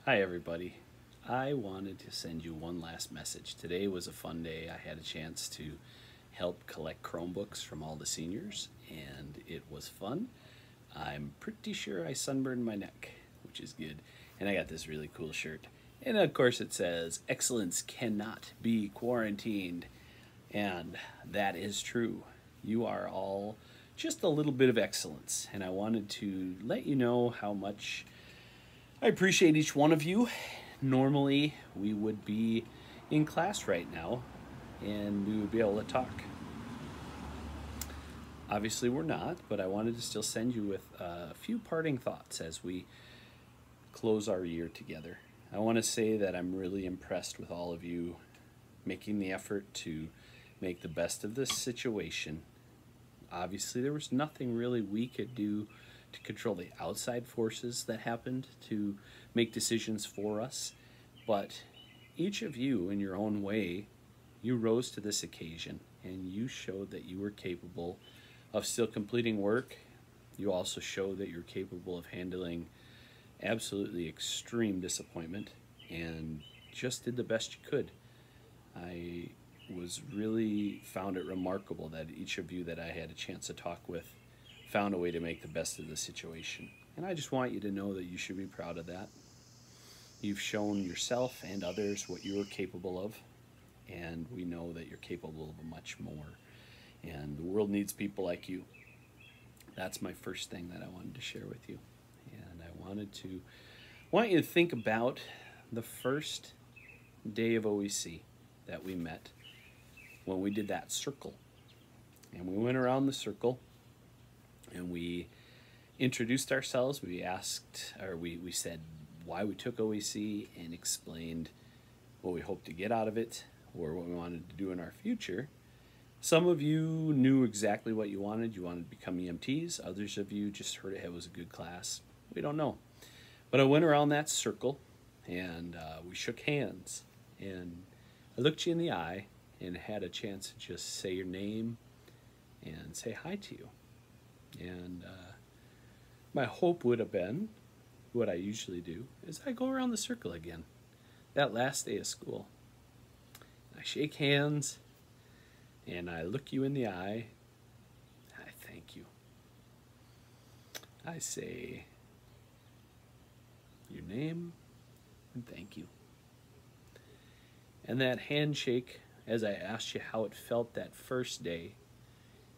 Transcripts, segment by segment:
Hi, everybody. I wanted to send you one last message. Today was a fun day. I had a chance to help collect Chromebooks from all the seniors, and it was fun. I'm pretty sure I sunburned my neck, which is good. And I got this really cool shirt. And of course, it says, "Excellence cannot be quarantined." And that is true. You are all just a little bit of excellence. And I wanted to let you know how much I appreciate each one of you. Normally, we would be in class right now and we would be able to talk. Obviously, we're not, but I wanted to still send you with a few parting thoughts as we close our year together. I want to say that I'm really impressed with all of you making the effort to make the best of this situation. Obviously, there was nothing really we could do to control the outside forces that happened to make decisions for us, but each of you in your own way, you rose to this occasion and you showed that you were capable of still completing work. You also showed that you're capable of handling absolutely extreme disappointment and just did the best you could. I was really found it remarkable that each of you that I had a chance to talk with found a way to make the best of the situation. And I just want you to know that you should be proud of that. You've shown yourself and others what you are capable of, and we know that you're capable of much more. And the world needs people like you. That's my first thing that I wanted to share with you. And I want you to think about the first day of OEC that we met when we did that circle. And we went around the circle and we introduced ourselves. We asked, or we said why we took OEC and explained what we hoped to get out of it or what we wanted to do in our future. Some of you knew exactly what you wanted. You wanted to become EMTs. Others of you just heard it was a good class. We don't know. But I went around that circle and we shook hands. And I looked you in the eye and had a chance to just say your name and say hi to you. And my hope would have been, what I usually do, is I go around the circle again, that last day of school. I shake hands, and I look you in the eye, and I thank you. I say your name, and thank you. And that handshake, as I asked you how it felt that first day,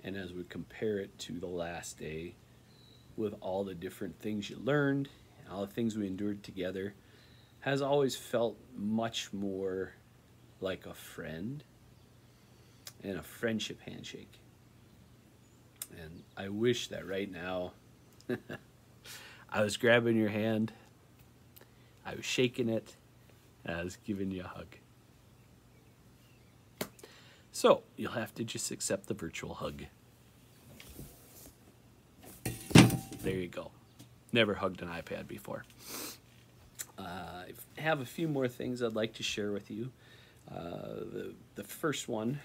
and as we compare it to the last day, with all the different things you learned, and all the things we endured together, has always felt much more like a friend and a friendship handshake. And I wish that right now I was grabbing your hand, I was shaking it, and I was giving you a hug. So you'll have to just accept the virtual hug. There you go. Never hugged an iPad before. I have a few more things I'd like to share with you. The first one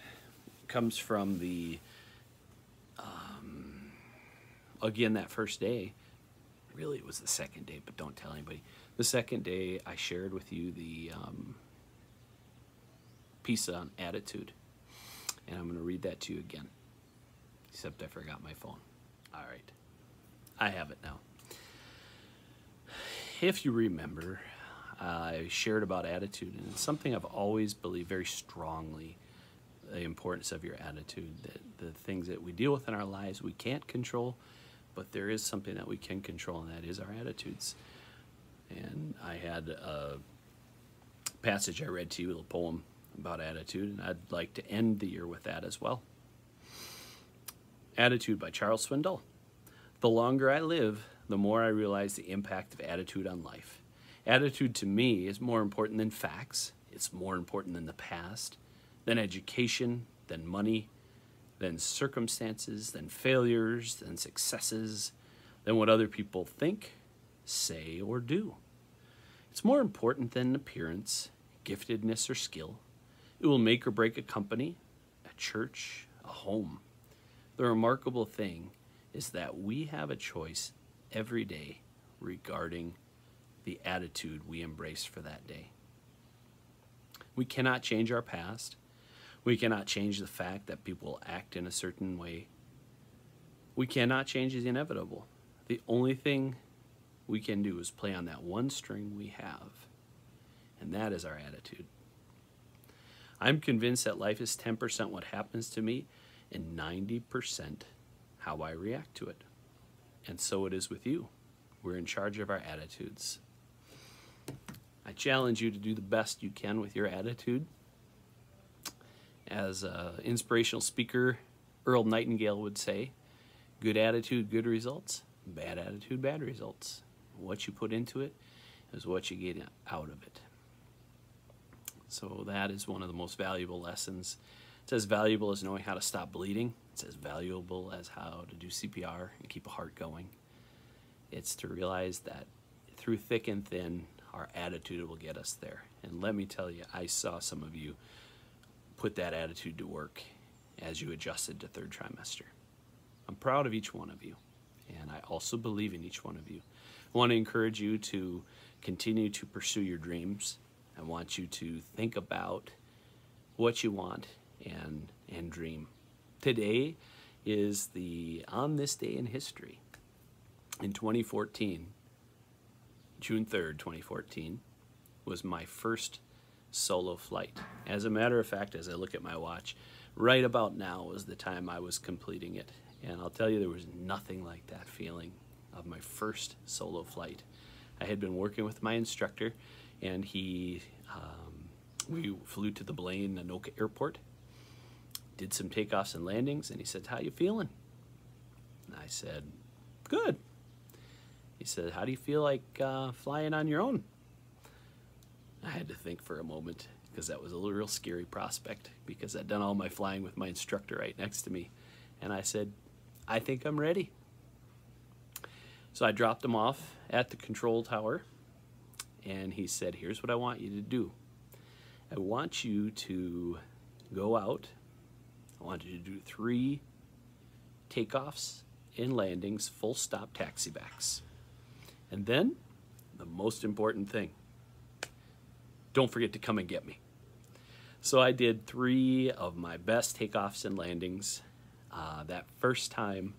comes from again, that first day. Really, it was the second day, but don't tell anybody. The second day, I shared with you the piece on attitude. And I'm going to read that to you again. Except I forgot my phone. All right. I have it now. If you remember, I shared about attitude, and it's something I've always believed very strongly, the importance of your attitude, that the things that we deal with in our lives we can't control, but there is something that we can control, and that is our attitudes. And I had a passage I read to you, a little poem about attitude, and I'd like to end the year with that as well. Attitude by Charles Swindoll. The longer I live, the more I realize the impact of attitude on life. Attitude to me is more important than facts. It's more important than the past, than education, than money, than circumstances, than failures, than successes, than what other people think, say, or do. It's more important than appearance, giftedness, or skill. It will make or break a company, a church, a home. The remarkable thing is that we have a choice every day regarding the attitude we embrace for that day. We cannot change our past. We cannot change the fact that people act in a certain way. We cannot change the inevitable. The only thing we can do is play on that one string we have, and that is our attitude. I'm convinced that life is 10% what happens to me and 90% how I react to it. And so it is with you. We're in charge of our attitudes. I challenge you to do the best you can with your attitude. As an inspirational speaker, Earl Nightingale would say, good attitude, good results. Bad attitude, bad results. What you put into it is what you get out of it. So that is one of the most valuable lessons. It's as valuable as knowing how to stop bleeding. It's as valuable as how to do CPR and keep a heart going. It's to realize that through thick and thin, our attitude will get us there. And let me tell you, I saw some of you put that attitude to work as you adjusted to third trimester. I'm proud of each one of you, and I also believe in each one of you. I want to encourage you to continue to pursue your dreams. I want you to think about what you want and dream. Today is on this day in history. In 2014, June 3rd, 2014, was my first solo flight. As a matter of fact, as I look at my watch, right about now was the time I was completing it. And I'll tell you, there was nothing like that feeling of my first solo flight. I had been working with my instructor, and we flew to the Blaine-Anoka Airport, did some takeoffs and landings, and he said, "How you feeling?" And I said, "Good." He said, "How do you feel like flying on your own?" I had to think for a moment, because that was a real scary prospect, because I'd done all my flying with my instructor right next to me. And I said, "I think I'm ready." So I dropped him off at the control tower, and he said, "Here's what I want you to do. I want you to go out. I want you to do 3 takeoffs and landings, full stop taxibacks. And then, the most important thing, don't forget to come and get me." So I did 3 of my best takeoffs and landings. That first time,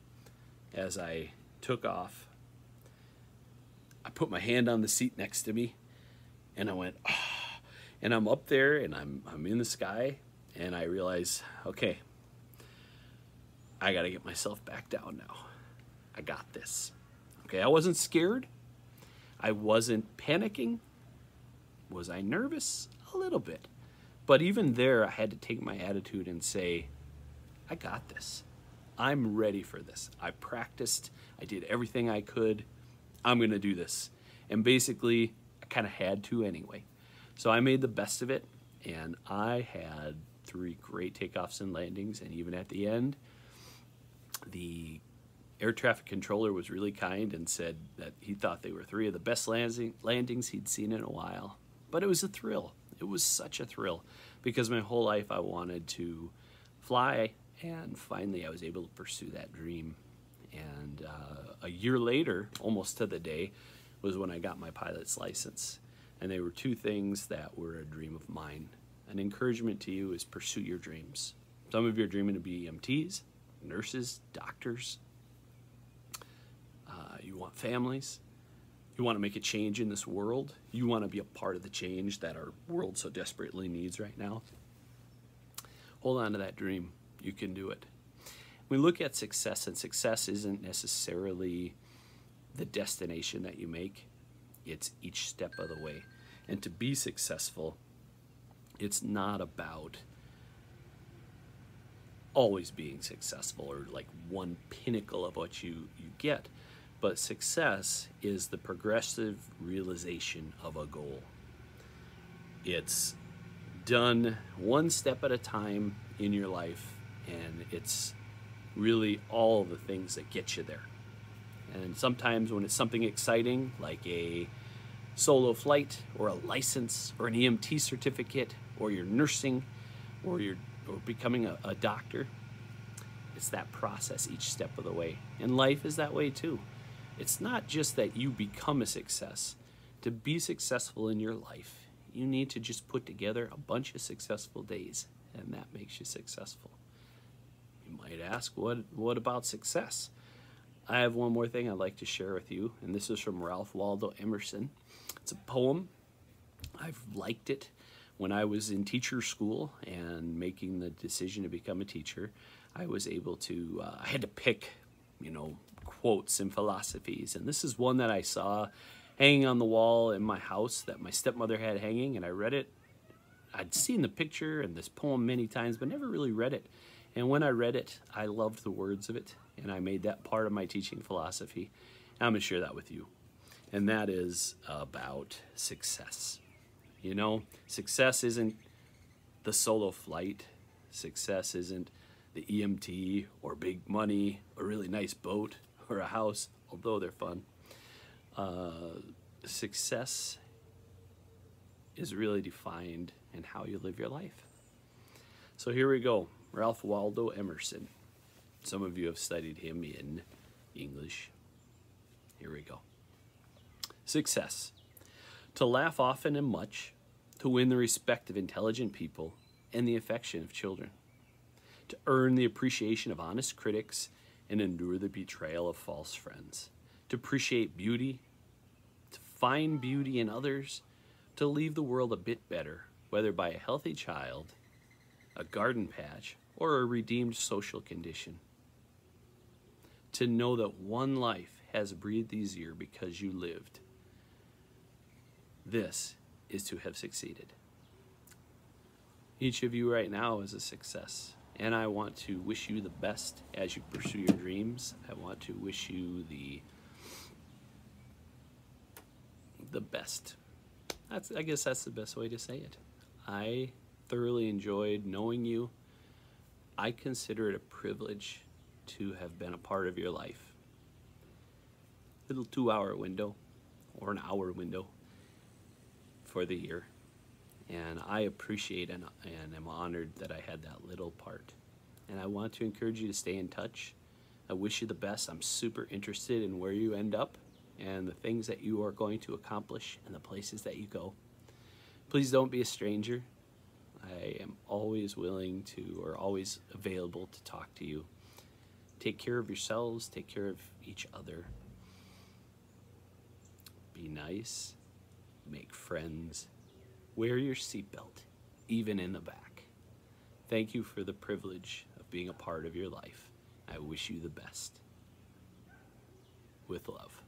as I took off, I put my hand on the seat next to me, and I went, "Ah." And I'm up there, and I'm in the sky, and I realize, okay, I got to get myself back down now. I got this. Okay, I wasn't scared. I wasn't panicking. Was I nervous? A little bit. But even there, I had to take my attitude and say, I got this. I'm ready for this. I practiced. I did everything I could. I'm going to do this. And basically, I kind of had to anyway. So I made the best of it, and I had 3 great takeoffs and landings, and even at the end, the air traffic controller was really kind and said that he thought they were 3 of the best landings he'd seen in a while. But it was a thrill. It was such a thrill, because my whole life I wanted to fly, and finally I was able to pursue that dream. And a year later, almost to the day, was when I got my pilot's license. And they were 2 things that were a dream of mine. An encouragement to you is pursue your dreams. Some of you are dreaming to be EMTs, nurses, doctors. You want families. You want to make a change in this world. You want to be a part of the change that our world so desperately needs right now. Hold on to that dream. You can do it. We look at success, and success isn't necessarily the destination that you make. It's each step of the way. And to be successful, it's not about always being successful or like one pinnacle of what you get. But success is the progressive realization of a goal. It's done one step at a time in your life, and it's really all the things that get you there. And sometimes when it's something exciting, like a solo flight or a license or an EMT certificate or you're nursing or becoming a doctor, it's that process each step of the way. And life is that way too. It's not just that you become a success. To be successful in your life, you need to just put together a bunch of successful days, and that makes you successful. You might ask, what about success? I have one more thing I'd like to share with you, and this is from Ralph Waldo Emerson. It's a poem. I've liked it. When I was in teacher school and making the decision to become a teacher, I was able to, I had to pick, quotes and philosophies. And this is one that I saw hanging on the wall in my house that my stepmother had hanging, and I read it. I'd seen the picture and this poem many times, but never really read it. And when I read it, I loved the words of it, and I made that part of my teaching philosophy. And I'm going to share that with you. And that is about success. Success isn't the solo flight. Success isn't the EMT or big money or really nice boat or a house, although they're fun. Success is really defined in how you live your life. So here we go. Ralph Waldo Emerson. Some of you have studied him in English. Here we go. Success. To laugh often and much, to win the respect of intelligent people and the affection of children, to earn the appreciation of honest critics and endure the betrayal of false friends, to appreciate beauty, to find beauty in others, to leave the world a bit better, whether by a healthy child, a garden patch, or a redeemed social condition. To know that one life has breathed easier because you lived. This is to have succeeded. Each of you right now is a success, and I want to wish you the best as you pursue your dreams. I want to wish you the best. I guess that's the best way to say it. I thoroughly enjoyed knowing you. I consider it a privilege to have been a part of your life. Little 2-hour window or an hour window for the year, and I appreciate and am honored that I had that little part. And I want to encourage you to stay in touch. I wish you the best. I'm super interested in where you end up and the things that you are going to accomplish and the places that you go. Please don't be a stranger. I am always willing to, or always available to talk to you. Take care of yourselves, take care of each other. Be nice. Make friends, wear your seatbelt, even in the back. Thank you for the privilege of being a part of your life. I wish you the best. With love.